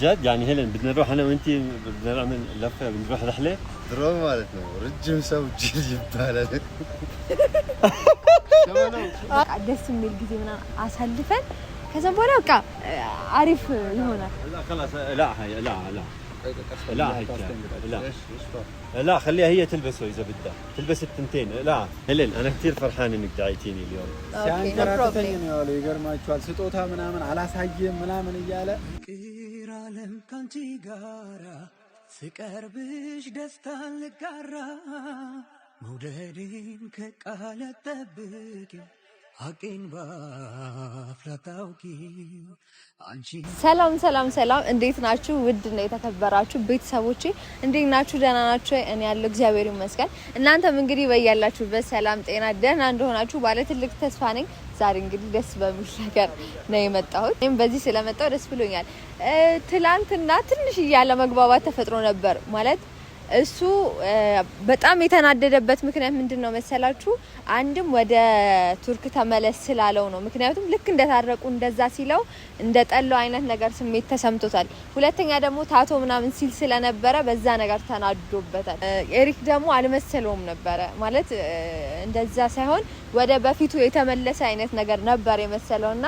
جد يعني هلا بدنا نروح انا وانتي بدنا نعمل لفه بنروح رحله درو مالتنا رجم سو جيل يباله ደስ የሚል ጊዜ ምናምን አሳልፈን ከዛ በኋላ በቃ አሪፍ ይሆናል لا خلاص لا هي لا لا هيك لا خليها هي تلبسه اذا بدها تلبس التنتين لا هلين انا كثير فرحان انك دعيتيني اليوم ሲያንከራተተኝ ነው ያለው ይገርማችኋል ስጦታ ምናምን አላሳየም ምናምን እያለ ቅራለም ካንቺ ጋራ ስቀርብሽ ደስታ ልጋራ መውደዴን ከቃል ጠብቂ አቄን ባፍላታውቂ አንቺ ሰላም ሰላም ሰላም እንዴት ናችሁ ውድ ነው የተከበራችሁ ቤተሰቦቼ እንዴት ናችሁ ደህና ናችሁ እኔ ያለው እግዚአብሔር ይመስገን እናንተም እንግዲህ በያላችሁበት ሰላም ጤና ደህና እንደሆናችሁ ባለ ትልቅ ተስፋ ነኝ ዛሬ እንግዲህ ደስ በሚል ነገር ነው የመጣሁት እኔም በዚህ ስለመጣሁ ደስ ብሎኛል ትላንትና ትንሽ ያለ መግባባት ተፈጥሮ ነበር ማለት እሱ በጣም የተናደደበት ምክንያት ምንድነው መሰላችሁ አንድም ወደ ቱርክ ተመለስ ስላለው ነው ምክንያቱም ልክ እንደታረቁ እንደዛ ሲለው እንደጠለው አይነት ነገር ስሜት ተሰምቶታል ሁለተኛ ደግሞ ታቶ ምናምን ሲል ስለነበረ በዛ ነገር ተናዶበታል ኤሪክ ደግሞ አልመሰለውም ነበር ማለት እንደዛ ሳይሆን ወደ በፊቱ የተመለሰ አይነት ነገር ነበር የመሰለውና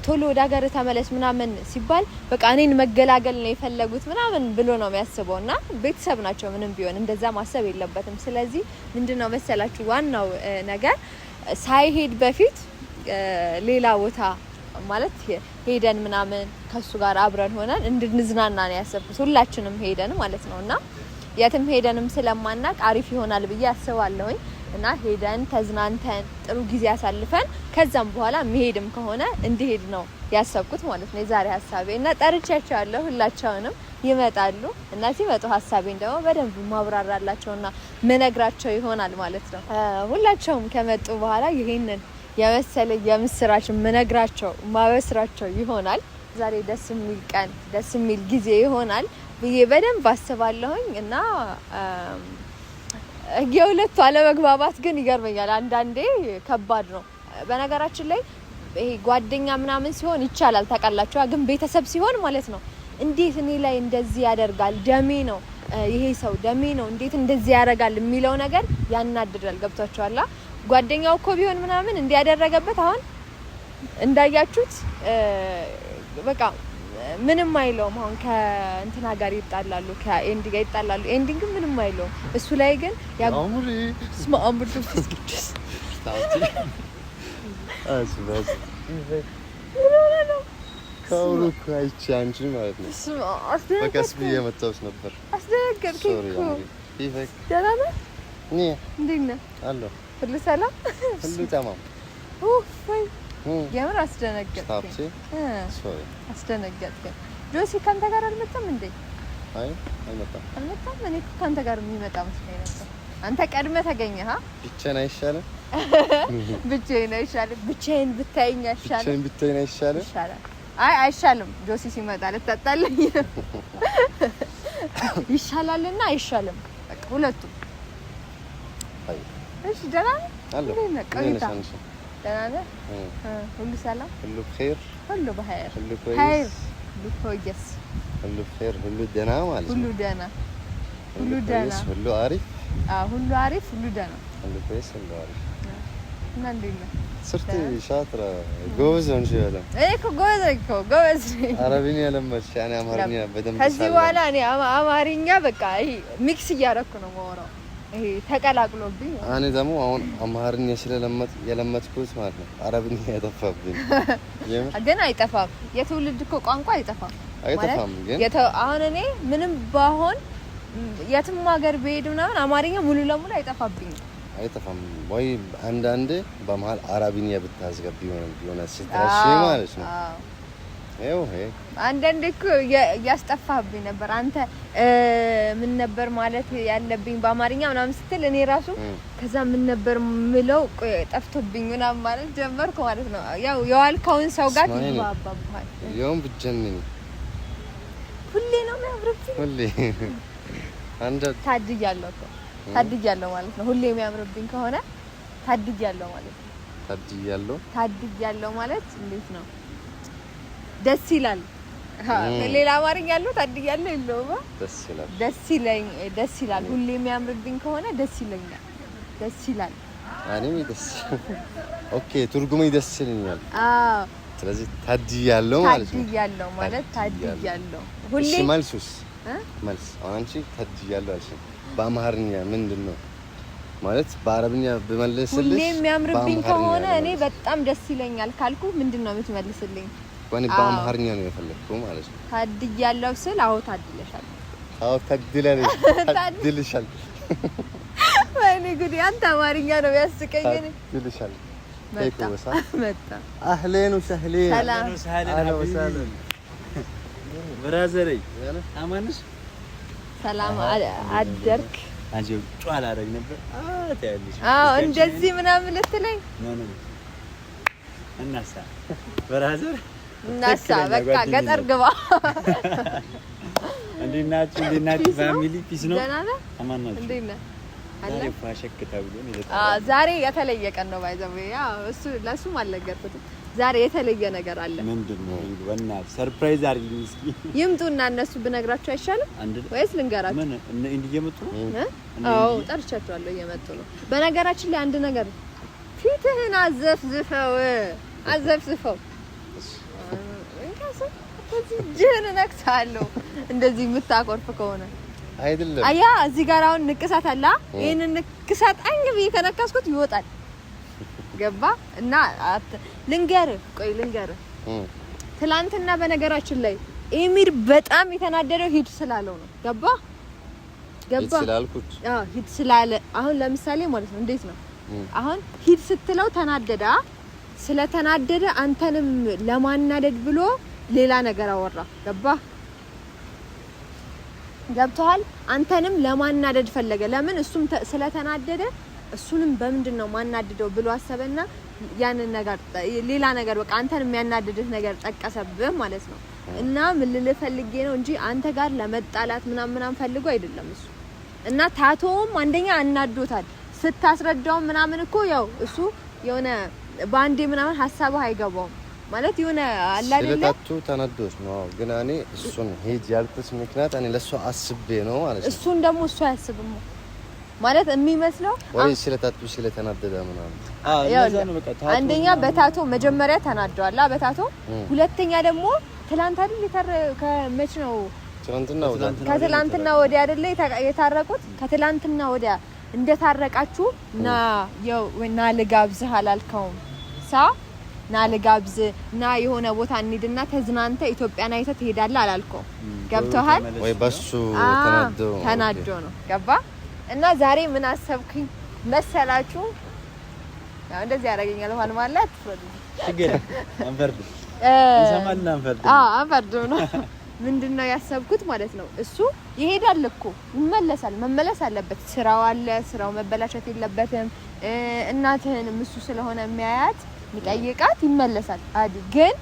ቶሎ ወደ ሀገር ተመለስ ምናምን ሲባል በቃ እኔን መገላገል ነው የፈለጉት ምናምን ብሎ ነው የሚያስበውና ቤተሰብ ናቸው ምንም ቢሆን እንደዛ ማሰብ የለበትም ስለዚህ ምንድነው መሰላችሁ ዋናው ነገር ሳይሄድ በፊት ሌላ ቦታ ማለት ሄደን ምናምን ከሱ ጋር አብረን ሆነን እንድንዝናና ነው ያሰብኩት ሁላችንም ሄደን ማለት ነውና የትም ሄደንም ስለማናቅ አሪፍ ይሆናል ብዬ አስባለሁኝ እና ሄደን ተዝናንተን ጥሩ ጊዜ አሳልፈን ከዛም በኋላ መሄድም ከሆነ እንዲሄድ ነው ያሰብኩት ማለት ነው የዛሬ ሐሳቤ እና ጠርቻቸዋለሁ ሁላቸውንም ይመጣሉ እና ሲመጡ ሐሳቤን ደግሞ በደንብ ማብራራላቸውና መነግራቸው ይሆናል ማለት ነው ሁላቸውም ከመጡ በኋላ ይሄንን የመሰለ የምስራች መነግራቸው ማበስራቸው ይሆናል ዛሬ ደስ የሚል ቀን ደስ የሚል ጊዜ ይሆናል ብዬ በደንብ አስባለሁኝ እና የሁለቱ አለመግባባት ግን ይገርመኛል አንዳንዴ ከባድ ነው በነገራችን ላይ ይሄ ጓደኛ ምናምን ሲሆን ይቻላል ታውቃላችሁ ግን ቤተሰብ ሲሆን ማለት ነው እንዴት እኔ ላይ እንደዚህ ያደርጋል ደሜ ነው ይሄ ሰው ደሜ ነው እንዴት እንደዚህ ያደርጋል የሚለው ነገር ያናድዳል ገብቷችኋል ጓደኛው እኮ ቢሆን ምናምን እንዲያደረገበት አሁን እንዳያችሁት በቃ ምንም አይለውም አሁን ከእንትና ጋር ይጣላሉ ከኤንዲ ጋር ይጣላሉ ኤንዲንግ ምንም አይለውም እሱ ላይ ግን ያሙሪ ስማምሩ ፍስክስ ታውቲ አስበስ ካውሩ ካይቺ አንቺ ማለት ነው በቃስ ብዬ መጣሁት ነበር አስደነገጥከኝ እኮ ይፈክ ደህና ነህ እንዴት ነህ አሎ ሁሉ ሰላም ሁሉ ተማም ወይ የምር አስደነገጥከኝ ሶሪ አስደነገጥከኝ ጆሲ ካንተ ጋር አልመጣም እንዴ አይ አልመጣም እኔ ካንተ ጋር የሚመጣ መስሎኝ ነበር አንተ ቀድመህ ተገኘህ ብቻዬን አይሻልም ብቻዬን አይሻልም ብቻዬን ብታይኝ አይሻልም ብቻዬን ብታይኝ አይሻልም ይሻላል አይ አይሻልም ጆሲ ሲመጣ ልትጣጣለኝ ይሻላልና አይሻልም በቃ ሁለቱ አይ እሺ ደህና ነህ ቆይታ ደህና ነህ ሁሉ ሰላም ሁሉ بخير ሁሉ بخير ሁሉ كويس ሁሉ كويس ሁሉ بخير ሁሉ ደህና ማለት ነው ሁሉ ደህና ሁሉ ደህና ሁሉ አሪፍ ሁሉ አሪፍ ሁሉ ደህና ሁሉ كويس ሁሉ አሪፍ እና እንዴት ነህ ስርት ሻትራ ጎበዝ ነሽ ያለው እኮ ጎበዝ አረብኛ ለማች ያኔ አማርኛ በደንብ ከዚህ በኋላ እኔ አማርኛ በቃ ይሄ ሚክስ እያደረኩ ነው የማወራው ይሄ ተቀላቅሎብኝ እኔ ደግሞ አሁን አማርኛ የለመድኩት ማለት ነው አረብኛ ያጠፋብኝ ግን አይጠፋም የትውልድ እኮ ቋንቋ አይጠፋም ግን አሁን እኔ ምንም ባሆን የትም ሀገር ብሄድ ምናምን አማርኛ ሙሉ ለሙሉ አይጠፋብኝ አይጠፋም ወይ አንዳንዴ በመሃል አረብኛ ብታስገቢ የሆነ ስትራሽ ማለት ነው ይኸው አንዳንዴ እኮ ያስጠፋብኝ ነበር አንተ ምን ነበር ማለት ያለብኝ በአማርኛ ምናምን ስትል እኔ ራሱ ከዛ ምን ነበር ምለው ጠፍቶብኝ ምናምን ማለት ጀመርኩ ማለት ነው ያው የዋልካውን ሰው ጋር ይባባባል ያውም ብጀነኝ ሁሌ ነው የሚያምርብኝ ሁሌ አንተ ታድያለሁ ማለት ነው ሁሌ የሚያምርብኝ ከሆነ ታድያለሁ ማለት ነው ታድያለሁ ማለት እንዴት ነው ደስ ይላል ሌላ አማርኛ ያለው ታድያለሁ የለውም። ደስ ይላል። ሁሌ የሚያምርብኝ ከሆነ ደስ ይለኛል። ደስ ይላል። እኔም ደስ ኦኬ ትርጉሙ ደስ ይለኛል። ስለዚህ ታድያለሁ ማለት ታድያለሁ ሁሌ መልሱስ መልስ አንቺ ታድያለሁ አልሽ በአማርኛ ምንድነው ማለት በአረብኛ በመለስልሽ ሁሌ የሚያምርብኝ ከሆነ እኔ በጣም ደስ ይለኛል ካልኩ ምንድነው የምትመልስልኝ? ወኔ በአማርኛ ነው የፈለግኩት ማለት ነው። ታድያለሁ ስል አዎ ታድለሻል። ታድልሻል። ወይኔ ጉድ አንተ አማርኛ ነው ያስቀኝ። ታድልሻል መጣ አህለን ወሰህለን ሰላም ብራዘሬ አማንሽ ሰላም አደርክ አንቺ ጫላ አደረግ ነበር ታያለሽ። እንደዚህ ምናምን ልትለኝ እናሳ ብራዘር እናሳ በቃ ገጠር ግባ። እንዴት ናችሁ ፋሚሊ ፒስ ነው አማን ነው እንዴት ነህ? ዛሬ ፋሽክ ተብሎ ነው ዛሬ የተለየ ቀን ነው ባይዘው እሱ ለሱም አልነገርኩትም። ዛሬ የተለየ ነገር አለ። ምንድነው? ወና ሰርፕራይዝ አድርጊኝ እስኪ ይምጡና እነሱ ብነግራቸው አይሻልም ወይስ ልንገራቸው? ምን እንዴ እየመጡ ነው? አዎ ጠርቻቸዋለሁ እየመጡ ነው። በነገራችን ላይ አንድ ነገር ፊትህን አዘፍዝፈው እጅህን ነክሳለሁ እንደዚህ የምታቆርፍ ከሆነ አይደለም። አያ እዚህ ጋር አሁን ንቅሳት አለ። ይሄንን ንቅሳት አንግቢ ከነካስኩት ይወጣል። ገባ እና ልንገርህ ትላንትና በነገራችን ላይ ኤሚር በጣም የተናደደው ሂድ ስላለው ነው። ገባ ስላልኩት ሂድ ስላለ አሁን ለምሳሌ ማለት ነው እንዴት ነው አሁን ሂድ ስትለው ተናደዳ። ስለተናደደ አንተንም ለማናደድ ብሎ ሌላ ነገር አወራ። ገብቶሃል? አንተንም ለማናደድ ፈለገ። ለምን እሱም ስለተናደደ እሱንም በምንድነው ማናደደው ብሎ አሰበና ያንን ነገር ሌላ ነገር በቃ አንተን የሚያናድድህ ነገር ጠቀሰብህ ማለት ነው። እና ምን ልልህ ፈልጌ ነው እንጂ አንተ ጋር ለመጣላት ምናምን ፈልጎ አይደለም እሱ። እና ታቶም አንደኛ አናዶታል ስታስረዳው ምናምን እኮ ያው እሱ የሆነ ባንዴ ምናምን ሐሳብህ አይገባውም ማለት የሆነ አለ አይደለ ስለታቱ ተናዶስ ነው። ግን እኔ እሱን ሄጅ ያልኩት ምክንያት እኔ ለሱ አስቤ ነው ማለት ነው። እሱን ደግሞ እሱ አያስብም ማለት የሚመስለው ወይ ስለታቱ ስለተናደደ ምናምን ለዛ ነው በቃ ታቶ አንደኛ በታቶ መጀመሪያ ተናደዋል በታቶ ሁለተኛ ደግሞ ትላንት አይደል ከመች ነው ከትላንትና ወዲያ አይደለ የታረቁት ከትላንትና ወዲያ እንደታረቃችሁ ና ልጋብዝህ አላልከውም ና ልጋብዝ ና የሆነ ቦታ እንሂድና ተዝናንተ ኢትዮጵያን አይተህ ትሄዳለህ አላልከውም? ገብቶሃል ወይ? በሱ ተናዶ ነው ገባ። እና ዛሬ ምን አሰብኩኝ መሰላችሁ? ያው እንደዚህ ያደርገኛል ማለት ትገረ አንፈርድ እንሰማልና አንፈርድ ነው። ምንድነው ያሰብኩት ማለት ነው እሱ ይሄዳል እኮ ይመለሳል፣ መመለስ አለበት። ስራው አለ፣ ስራው መበላሸት የለበትም። እናትህንም እሱ ስለሆነ የሚያያት የሚጠይቃት ይመለሳል። ግን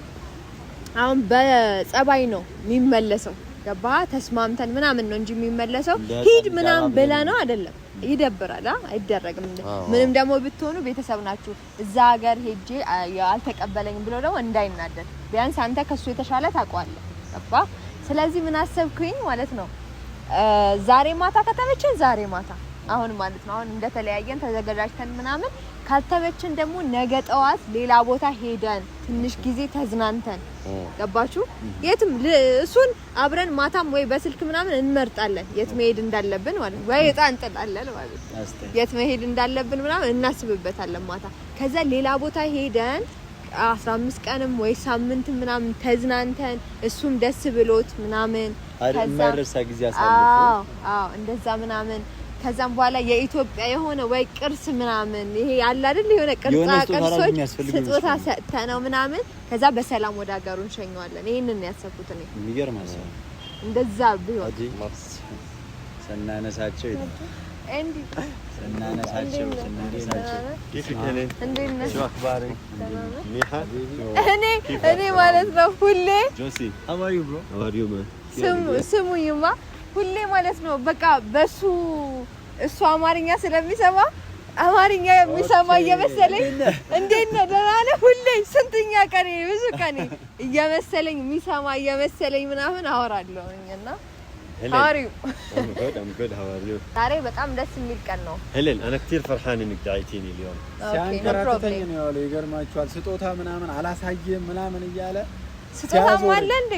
አሁን በጸባይ ነው የሚመለሰው። ገባ? ተስማምተን ምናምን ነው እንጂ የሚመለሰው ሂድ ምናምን ብለ ነው አይደለም። ይደብራል። አይደረግም። ምንም ደግሞ ብትሆኑ ቤተሰብ ናችሁ። እዛ ሀገር ሄጄ አልተቀበለኝም ብሎ ደግሞ እንዳይናደድ ቢያንስ አንተ ከሱ የተሻለ ታውቀዋለህ። ገባ? ስለዚህ ምን አሰብኩኝ ማለት ነው ዛሬ ማታ ከተመቸን ዛሬ ማታ አሁን ማለት ነው አሁን እንደተለያየን ተዘጋጅተን ምናምን ካልተመቸን ደግሞ ነገ ጠዋት ሌላ ቦታ ሄደን ትንሽ ጊዜ ተዝናንተን ገባችሁ? የትም እሱን አብረን ማታም ወይ በስልክ ምናምን እንመርጣለን የት መሄድ እንዳለብን ማለት ወይ እጣ እንጥላለን ማለት ነው። የት መሄድ እንዳለብን ምናምን እናስብበታለን ማታ። ከዛ ሌላ ቦታ ሄደን 15 ቀንም ወይ ሳምንት ምናምን ተዝናንተን እሱም ደስ ብሎት ምናምን ከዛ ማይረሳ ጊዜ አሳልፈው እንደዛ ምናምን ከዛም በኋላ የኢትዮጵያ የሆነ ወይ ቅርስ ምናምን ይሄ ያለ አይደል የሆነ ቅርሶች ስጦታ ሰጥተነው ምናምን ከዛ በሰላም ወደ ሀገሩ እንሸኘዋለን። ይሄንን ያሰብኩት እኔ የሚገርም ሀሳብ እንደዛ ቢሆን ሰናነሳቸው እንዴ ሰናነሳቸው እኔ ማለት ነው ሁሌ ጆሲ how are you bro how are you man ስሙኝማ ሁሌ ማለት ነው በቃ በሱ እሱ አማርኛ ስለሚሰማ አማርኛ የሚሰማ እየመሰለኝ እንዴት ነው ደህና ነህ? ሁሌ ስንተኛ ቀን ብዙ ቀን እየመሰለኝ የሚሰማ እየመሰለኝ ምናምን አወራለሁኝና هاريو I'm good how are you ዛሬ በጣም ደስ የሚል ቀን ነው هلين أنا كثير فرحان إنك دعيتيني اليوم ሲያንከራተተኝ ነው ያለው ይገርማችኋል ስጦታ ምናምን አላሳየም ምናምን እያለ ስጦታ አለ እንዴ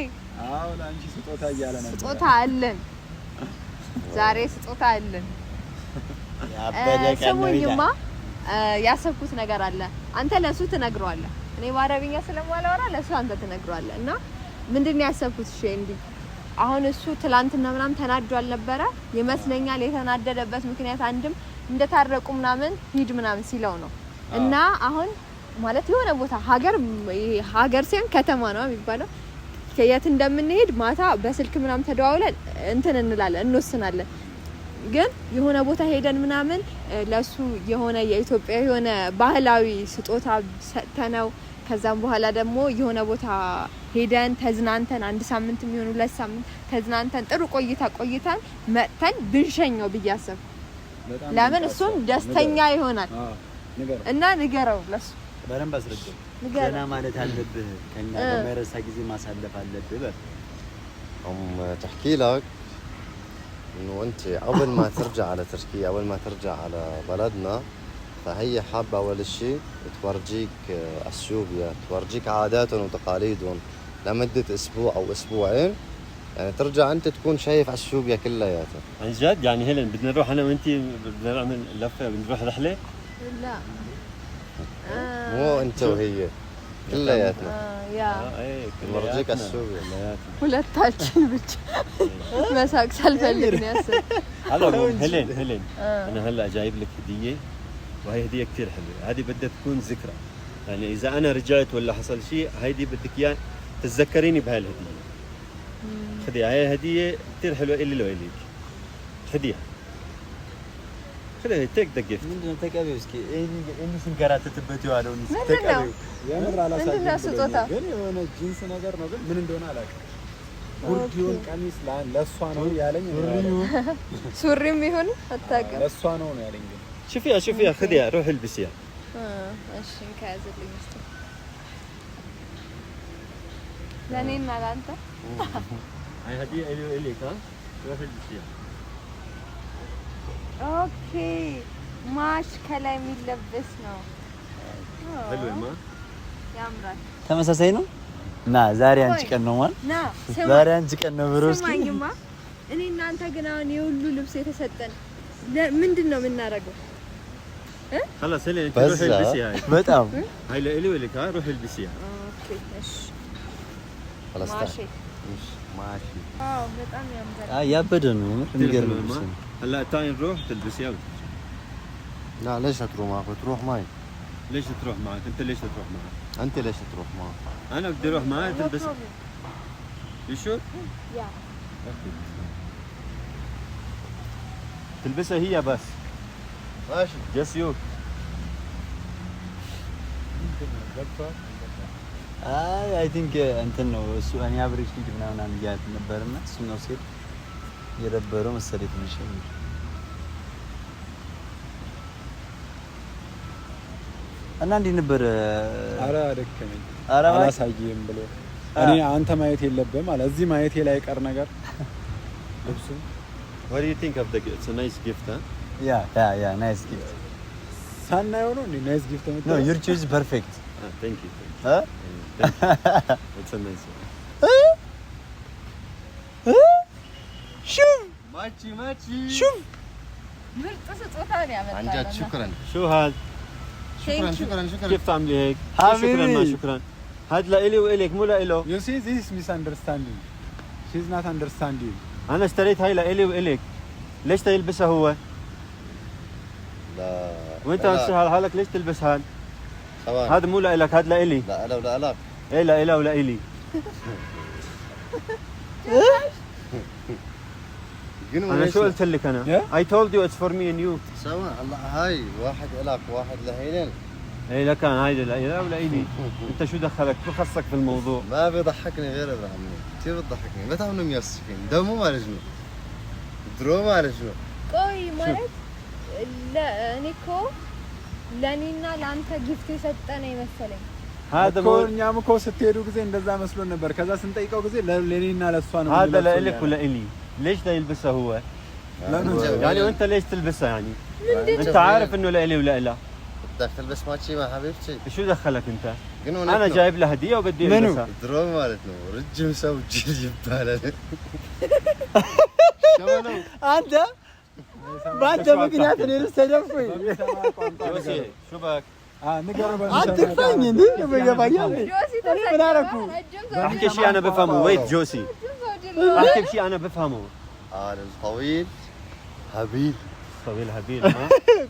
አዎ ለአንቺ ስጦታ እያለ ነበር ስጦታ አለን ዛሬ ስጦታ አለን ስሙኝማ ያሰብኩት ነገር አለ አንተ ለሱ ትነግረዋለህ እኔ በአረብኛ ስለማላወራ ለሱ አንተ ትነግረዋለህ እና ምንድነው ያሰብኩት እሺ እንዴ አሁን እሱ ትላንትና ምናምን ተናዷል ነበር ይመስለኛል የተናደደበት ምክንያት አንድም እንደታረቁ ምናምን ሂድ ምናምን ሲለው ነው እና አሁን ማለት የሆነ ቦታ ሀገር ሲሆን ከተማ ነው የሚባለው ከየት እንደምንሄድ ማታ በስልክ ምናምን ተደዋውለን እንትን እንላለን እንወስናለን ግን የሆነ ቦታ ሄደን ምናምን ለሱ የሆነ የኢትዮጵያ የሆነ ባህላዊ ስጦታ ሰጥተነው ከዛም በኋላ ደግሞ የሆነ ቦታ ሄደን ተዝናንተን አንድ ሳምንት የሚሆን 2 ሳምንት ተዝናንተን ጥሩ ቆይታን መጥተን ብንሸኘው ብያሰብ ለምን እሱም ደስተኛ ይሆናል እና ንገረው ለሱ በረም ባስረጀው ገና ማለት አለብህ ከኛ በመረሳ ጊዜ ማሳለፍ አለብህ تحكي لك انه انت قبل ما ترجع على تركيا قبل ما ترجع على بلدنا فهي حابه اول شيء تورجيك اثيوبيا تورجيك عاداتهم وتقاليدهم لمده اسبوع او اسبوعين يعني ترجع انت تكون شايف اثيوبيا كلياتها عن جد يعني هلا بدنا نروح انا وانتي بدنا نعمل لفه بنروح رحله لا مو انت وهي كلياتنا يا نورجيك اثيوبيا ሁለታችን ብቻ መሳቅ ሳልፈልግ ነው ያሰብ هلا هلين انا هلا جايب لك هديه وهي هديه كثير حلوه هذه بدها تكون ذكرى يعني اذا انا رجعت ولا حصل شيء هيدي بدك اياه تتذكريني بهالهديه خديها هي هديه كثير حلوه الي لو اليك خديها خليها تيك ذا جيفت ምንድነው ተቀበይው እስኪ እኔ ስንከራተትበት ያለው ተቀበይው የምር አላሳየም ግን የሆነ ጂንስ ነገር ነው ግን ምን እንደሆነ አላውቅም ጉርዲውን ቀሚስ ለሷ ነው ያለኝ ሱሪም ይሁን አታውቅም ለሷ ነው ያለኝ ግን شوفيها خديها روح البسيها እሺ እንከያዝልኝ እስቲ ለኔና ላንተ هاي هديه الي اليك ها روح البسيها ኦኬ ማሽ ከላይ የሚለበስ ነው حلو ما ያምራል ተመሳሳይ ነው እና ዛሬ አንቺ ቀን ነው ማለት ና ዛሬ አንቺ ቀን ነው ብሮስኪ ስማኝማ እኔ እናንተ ግን አሁን የሁሉ ልብስ የተሰጠን ምንድነው የምናደርገው خلاص هلا انت روح البسيها በጣም هاي لإلي ولك ها روح البسيها اوكي ايش خلاص ماشي ماشي በጣም ያምራል ያበደ ነው የሚገርም هلا تعي نروح تلبسيها لا ليش تروح معك تروح معي ليش تروح معك انت ليش تروح معك انت ليش تروح معك انا بدي اروح معك تلبس شو يا تلبسها هي بس ماشي جس يو አይ ቲንክ እንትን ነው እሱ እኔ አብሬሽ ሊድ ምናምን ያት ነበርና እሱ ነው ሲል የደበረው መሰለኝ ትንሽ እና እንዴ ነበር አረ አደከመኝ አላሳየም ብሎ እኔ አንተ ማየት የለብህም አለ እዚህ ማየት ላይ ቀር ነገር ልብሱ What do you think of the gift? It's a nice gift, huh? Yeah, nice gift. ሳናየው ነው እንዴ ናይስ ጊፍት ነው No, your choice is perfect. Thank you. Huh? Thank you. It's a nice one. شوف ماشي شوف ምርጥ ስጦታ ነው ያመጣው عن جد شكرا شو هاد؟ شكرا كيف تعملي هيك؟ حبيبي. شكرا ما شكرا. هاد لإلي وإلك مو لإله. you see this misunderstanding she's not understanding أنا اشتريت هاي لإلي وإلك. ليش تلبسها هو؟ لا وأنت مسهل حالك ليش تلبس هاد؟ ثواني هذا مو لإلك هاد لإلي. لا لا لا لا إيه لإله ولإلي. أنا شو قلت لك أنا؟ I told you it's for me and you. سوا الله هاي واحد إلك واحد لهيلين إيه لك أنا هاي لإله ولإلي. أنت شو دخلك؟ شو خصك في الموضوع؟ ما بيضحكني غير ابراهيم كثير بتضحكني متى هم يوسفين دمو ما لجنو درو ما لجنو ቆይ ማለት እኔ እኮ ለኔና ላንተ ጊፍት የሰጠነ ይመስለኝ هذا እኛም እኮ ስትሄዱ ጊዜ እንደዛ መስሎን ነበር ከዛ ስንጠይቀው ጊዜ ለኔና ለሷ ነው هذا لك ولا إلي ليش لا يلبسها هو يعني وانت ليش تلبسها يعني انت عارف انه لإلي ولا لا بدك تلبس ماتشي مع حبيبتي شو دخلك انت انا جايب لها هديه وبدي البسها درو مالتنا رجم سو جيل يباله شمالو انت بعد مكنيات انا لسه دفي جوسي شو بك نقرب انت فاهم انت بيجي جوسي انا اعرفه احكي شيء انا بفهمه ويت جوسي احكي شيء انا بفهمه الطويل هبيل طويل هبيل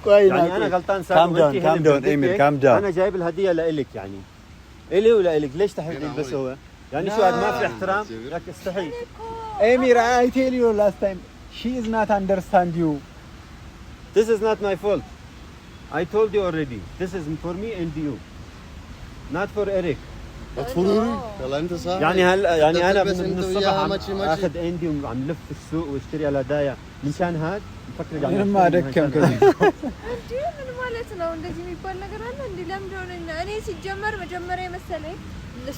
كويس يعني انا غلطان صار كام داون ايميل كام داون انا جايب الهديه لإلك يعني إلي ولا إلك ليش تحب تلبسه هو يعني شو هذا ما في احترام لك استحي Emir I tell you last time she is not understand you this is not my fault I told you already this is for me and you not for Eric مطفوري يلا انت صح يعني هلا يعني انا من الصبح اخذ عندي وعم لف في السوق واشتري هدايا مشان هاد مفكر يعني ما دكم كذا እንዴ ምን ማለት ነው እንደዚህ የሚባል ነገር አለ እንዴ ለምን ሆነና እኔ ሲጀመር መጀመሪያ መሰለኝ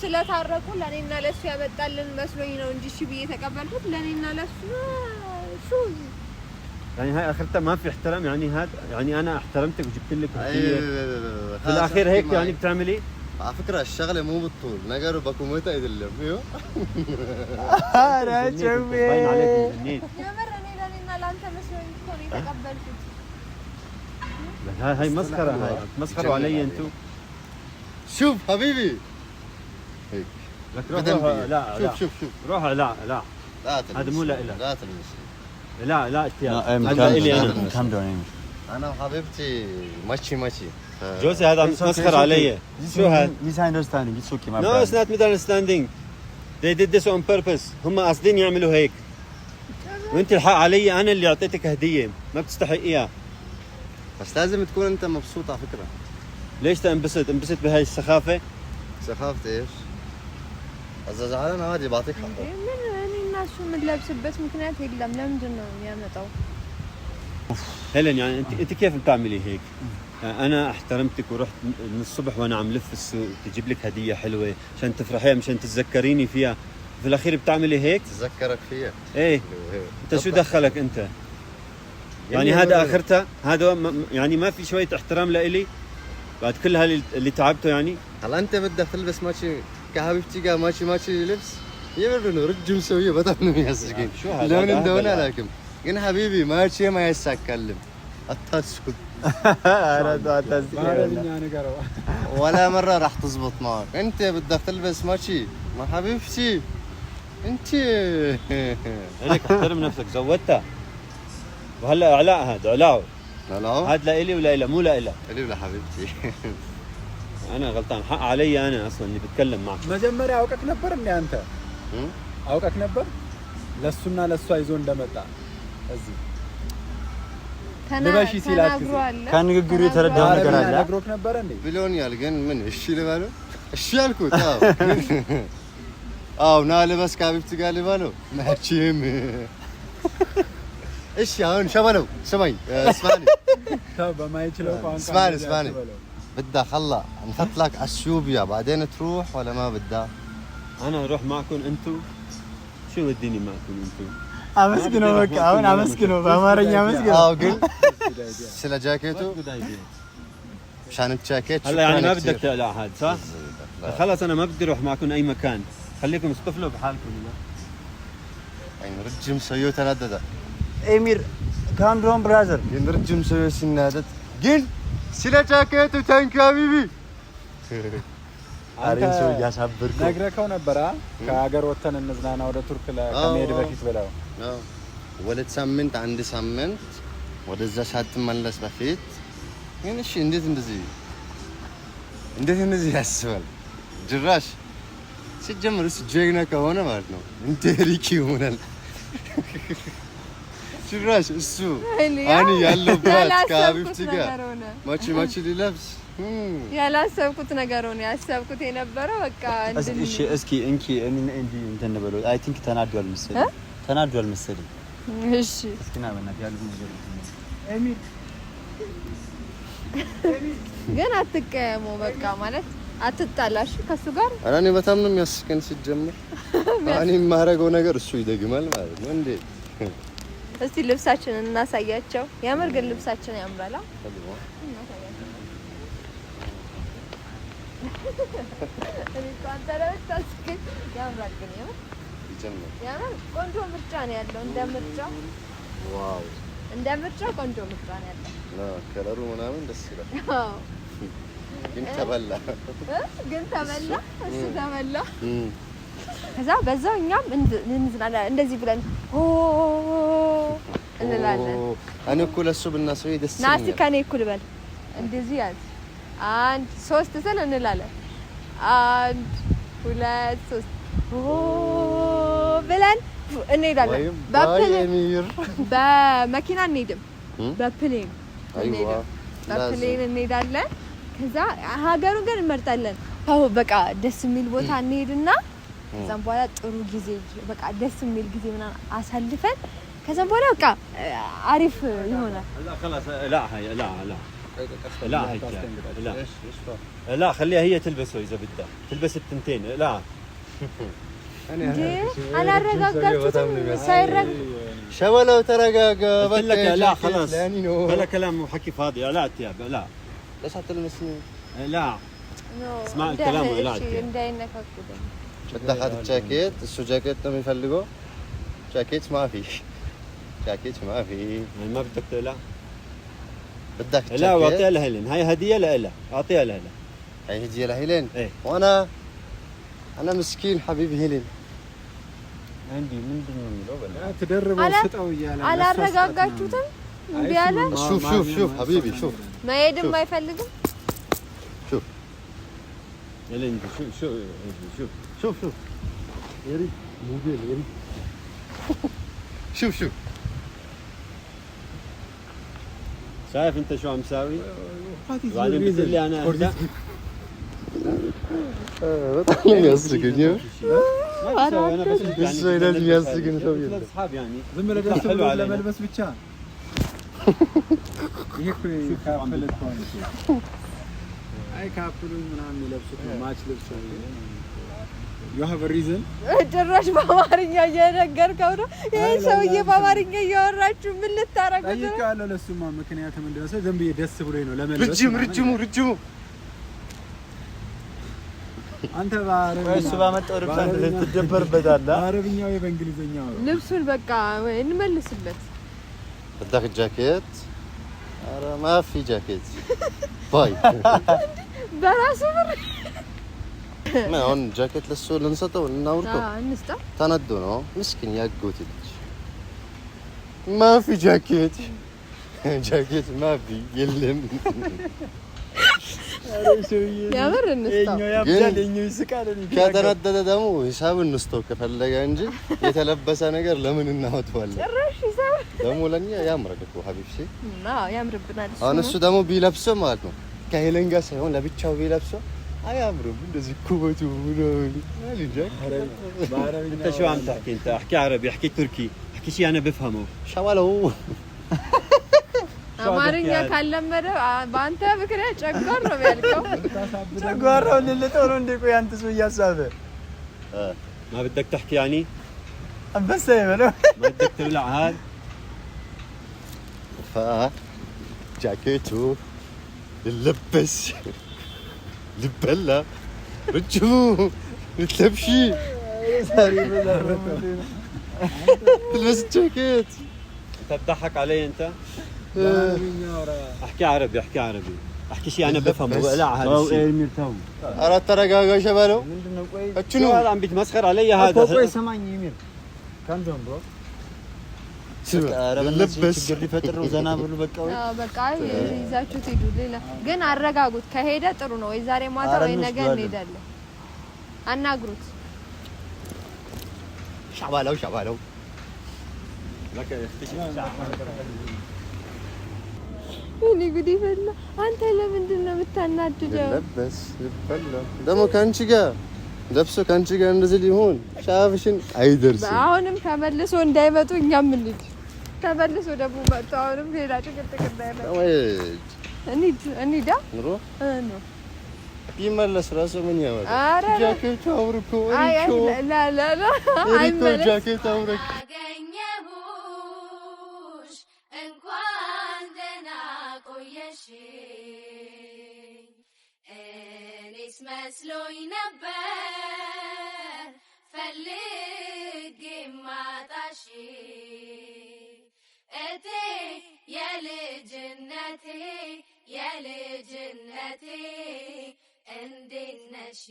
ስለታረቁ ለኔና ለሱ ያመጣልን መስሎኝ ነው እንጂ እሺ ብዬ ተቀበልኩት ለኔና ለሱ شو يعني هاي اخرتها ما في احترام يعني هاد يعني انا احترمتك وجبت لك هديه في الاخير هيك يعني بتعملي على فكره الشغله مو بالطول نقر بكوميتا يدلم ايوه انا شوفي باين عليك جنيت يمر انا لاننا لانت مسوي كوني تقبلت هاي مسخره هاي مسخروا علي انتم شوف حبيبي هيك لك روح لا شوف روح لا هذا مو لا لا تلبس لا اشتياق هذا الي انا كام داون ايميل انا وحبيبتي ماشي جوزي هذا مسخر علي شو هذا misunderstanding it's okay my no it's not misunderstanding they did this on purpose هم قاصدين يعملوا هيك وانت الحق علي انا اللي اعطيتك هديه ما بتستحقيها بس لازم تكون انت مبسوط على فكره ليش انبسط بهاي السخافه سخافه ايش اذا زعلان عادي بعطيك حقك ምን እኔ እና እሱ የምንለብስበት ምክንያት የለም ለምንድን ነው የሚያመጣው هيلين يعني انت كيف بتعملي هيك انا احترمتك ورحت من الصبح وانا عم لف السوق تجيب لك هديه حلوه عشان تفرحيها مشان تتذكريني فيها في الاخير بتعملي هيك تذكرك فيها ايه انت شو دخلك انت يعني هذا اخرتها هذا يعني ما في شويه احترام لإلي بعد كل اللي تعبته يعني هلا انت بدك تلبس ماشي كحبيبتي قال ماشي لبس يبرنو رجم سويه بطل ياسكين شو هذا لون اندونا لكن قلنا حبيبي ماشي ما يسكلم التسكت ولا مره راح تزبط معك انت بدك تلبس ماشي ما حبيبتي انت هيك احترم نفسك زودتها وهلا اعلاء هذا علاو هذا لإلي ولا إلا مو لإلا لي ولا حبيبتي انا غلطان حق علي انا اصلا اللي بتكلم معك መጀመሪያ አውቀክ ነበር እንዴ አንተ አውቀክ ነበር ለሱና ለሷ ይዞ እንደመጣ እዚህ ልበሺ ሲላት ከንግግሩ የተረዳው ነገር አለ ነግሮክ ነበር እንዴ ብሎኛል ግን ምን እሺ ልበለው እሺ አልኩት አው ና ልበስ ከሀቢብቲ ጋር ልበለው መቼም እሺ አሁን ሸበለው ስማኝ اسمعني በማይችለው ቋንቋ اسمعني بدها خلا نحط لك الشوبيا بعدين تروح ولا ما بدها انا اروح معكم انتم شو وديني معكم انتم امسكنه بك اهون امسكنه بامارኛ امسكنه قل سلا جاكيتو مشان الجاكيت هلا يعني ما بدك تقلع هذا صح خلص انا ما بدي اروح معكم اي مكان خليكم استفلوا بحالكم يعني رجم سيو تندد امير كام دون براذر رجم سيو سنادت قل سلا جاكيتو تانك حبيبي አሪን ሰው ያሳብርኩ ነግረከው ነበር ከሀገር ወተን እንዝናና ወደ ቱርክ ለከመሄድ በፊት ብለው ወለት ሳምንት አንድ ሳምንት ወደዛ ሳትመለስ በፊት ግን እሺ እንዴት እንደዚህ ያስባል ጅራሽ ሲጀምር እሱ ጀግና ከሆነ ማለት ነው እንደ ሪኪ ይሆናል ጅራሽ እሱ አኒ ያለበት ከሀቢብቲ ጋር ማቺ ሊለብስ ያላሰብኩት ነገር ነው ያሰብኩት የነበረው በቃ እስኪ እንኪ እንትን በለው አይ ቲንክ ተናዷል መሰለኝ እሺ እስኪ ና በእናትህ ያለው ነገር ግን አትቀየሙ በቃ ማለት አትጣላሽ ከሱ ጋር። እኔ በጣም ነው የሚያስቀን ሲጀምር እኔ የማደርገው ነገር እሱ ይደግማል ማለት ነው እንዴ። እስቲ ልብሳችንን እናሳያቸው። ያምር ግን ልብሳችን ያምራል። እኔ ቋንጣራውታስ ግን ያምራል ግን ያምር ቆንጆ ምርጫ ነው ያለው እንደ ምርጫ። ዋው እንደ ምርጫ ቆንጆ ምርጫ ነው ያለው። ከለሩ ምናምን ደስ ይላል። አዎ ግን ተበላ እሱ ተበላ። ከዛ በዛው እኛም እንዝናለን እንደዚህ ብለን ኦ እንላለን። እኔ እኮ ለሱ ብናስበው ደስ ይላል። ናቲ ከኔ እኩል በል እንደዚህ ያዝ 1 2 ስል እንላለን 1 2 3 ኦ ብለን እንሄዳለን። በመኪና እንሄድም በፕሌን እንሄዳለን። ከዛ ሀገሩን ግን እንመርጣለን። በቃ ደስ የሚል ቦታ እንሄድና ከዛም በኋላ ጥሩ ጊዜ በቃ ደስ የሚል ጊዜ ምናምን አሳልፈን ከዛም በኋላ በቃ አሪፍ ይሆናል። لا خليها هي تلبسه اذا بدها تلبس التنتين. لا انا رجعت سايرك شبله ترجع بقى. لا خلاص بلا كلام وحكي فاضي. لا تياب لا ليش هتلمسني؟ لا اسمع الكلام. لا እንዳይነካ كده بدك هذا الجاكيت. السو جاكيت ما يفلقوا جاكيت ما في جاكيت ما في ما بدك. لا بدك لا واعطيها لهيلين. هاي هديه لها اعطيها لها. هاي هديه لهيلين. ايه وانا مسكين حبيبي هيلين عندي من دون تدربوا ستو يالا على رغاغاچوتن እንዲያለ شوف حبيبي شوف መሄድም አይፈልግም። شوف يلين شوف يري موبيل يري شوف شايف انت شو عم تساوي؟ بعدين بتقول لي انا بطلع يصدقني انا بس لازم يصدقني شويه اصحاب يعني ዝም ብለህ ደስ ብሎ ለመልበስ ብቻ ይሄ ካፕል ተሆነ አይ ካፕሉ ምናምን የሚለብሱት ነው ማች ልብስ you have a reason ጭራሽ በአማርኛ እየነገርከው ነው። ይሄ ሰውዬ በአማርኛ እያወራችሁ ምን ልታረጉት ነው? ጠይቄዋለሁ። ለሱማ ምክንያት ምንድነው? ዝም ብዬ ደስ ብሎኝ ነው ለመልበስ። ረጅሙ አንተ በአረብኛ እሱ ባመጣው ልብስ ትደበርበታለህ። በአረብኛው በእንግሊዘኛው ልብሱን በቃ ወይ እንመልስለት። بدك الجاكيت؟ أنا ما في جاكيت. باي. በራሱ ብር ما هون جاكيت للسوق لنسطه ونوركو. እንስጣ تندو نو مسكين يا قوتي. ما في جاكيت. جاكيت ما في يلم. ያምር እንስጣው ያብዳልኝ ይስቃል። ከተነደደ ደግሞ ሂሳብ እንስጠው ከፈለገ እንጂ የተለበሰ ነገር ለምን እናወጣዋለን? ጭራሽ ሂሳብ ደግሞ ለኛ ያምራል እኮ ሀቢብሲ። ያምርብናል። አሁን እሱ ደግሞ ቢለብሰው ማለት ነው ከሄለን ጋር ሳይሆን ለብቻው ቢለብሰው አያምርም። እንደዚህ ኩበቱ ነው አልጃክ በአረብኛ انت شو عم تحكي؟ انت احكي عربي احكي تركي احكي شيء انا بفهمه. ሸዋለው አማርኛ ካለመደ በአንተ ምክንያት ጨጓር ነው ያልከው። ጨጓራው ልልጠው ነው እንዴ? ቆይ አንተ ሰው እያሳበ ما بدك تحكي يعني؟ አንበሳ ይበለው ما بدك تبلع هاد جاكيتو اللبس لبلا رجو نتلبشي تلبس جاكيت. انت بتضحك علي انت؟ احكي عربي احكي شيء انا بفهمه. لا هذا الشيء ኧረ ተረጋጋ ሸበለው ምንድነው? ቆይ شو هذا عم بيتمسخر علي هذا؟ ቆይ ሰማኝ ይሚር ካም ጀምሮ ልብስ ችግር ሊፈጥር ነው። ዘና ብሉ በቃ ወይ በቃ ይዛችሁት ሂዱ። ሌላ ግን አረጋጉት። ከሄደ ጥሩ ነው። ወይ ዛሬ ማታ ወይ ነገ እንሄዳለን። አናግሩት። ሸባለው لك اختي እኔ ጉድ ይፈላ። አንተ ለምንድን ነው የምታናድደው? ለበስ ይፈላ ደግሞ ካንቺ ጋር ለብሶ ካንቺ ጋር እንደዚህ ሊሆን ሻፍሽን አይደርስም። አሁንም ተመልሶ እንዳይመጡ እኛም እንሂድ። ተመልሶ ደግሞ መጥቶ አሁንም ሌላ ጭቅጭቅ እንዳይመጣ እንሂዳ نروح ነው ቢመለስ ራሱ ምን ያወጣ ኧረ ጃኬቱ አውርኮ አይ እሪኮ ላ ላ ላ እሪኮ ጃኬቱ አውርኮ አገኘሁሽ እንኳን ደህና ቆየሽ እኔስ መስሎኝ ነበር ፈልጌ ማጣሽ እቴ የልጅነቴ እንዴት ነሽ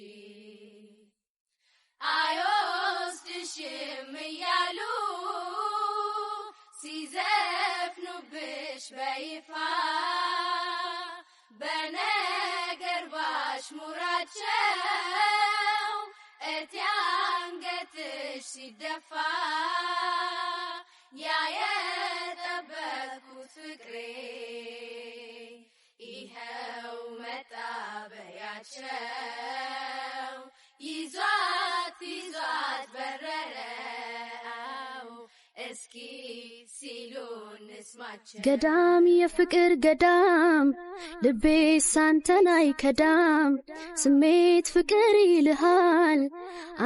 አይወስድሽም እያሉ ሲዘፍኑብሽ በይፋ በነገር ባሽሙራቸው እቴ አንገትሽ ሲደፋ ያ የጠበቅኩት ፍቅሬ ይኸው መጣ በያቸው ይዟት በረረው እስኪ ሲሉን እስማቸው ገዳም የፍቅር ገዳም ልቤ ሳንተን አይከዳም ስሜት ፍቅር ይልሃል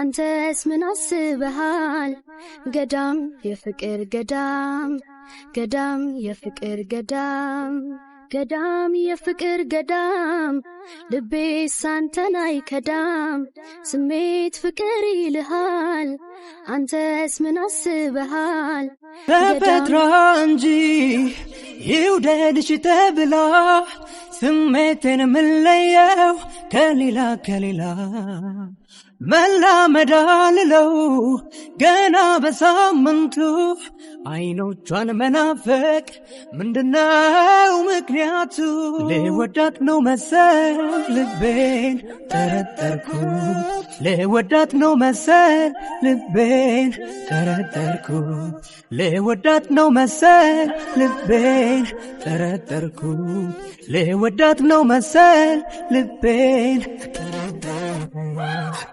አንተስ ምን አስበሃል ገዳም የፍቅር ገዳም ገዳም የፍቅር ገዳም ገዳም የፍቅር ገዳም ልቤ ሳንተን አይከዳም ስሜት ፍቅር ይልሃል አንተስ ምን አስበሃል ተፈጥራ እንጂ ይውደድሽ ተብላ ስሜቴን ምለየው ከሌላ መላመድ አልለው ገና በሳምንቱ አይኖቿን መናፈቅ ምንድነው ምክንያቱ ለወዳት ነው መሰል ልቤን ጠረጠርኩት ለወዳት ነው መሰል ልቤን ጠረጠርኩት ለወዳት ነው መሰል ልቤን ጠረጠርኩት ለወዳት ነው መሰል ልቤን ጠረጠርኩት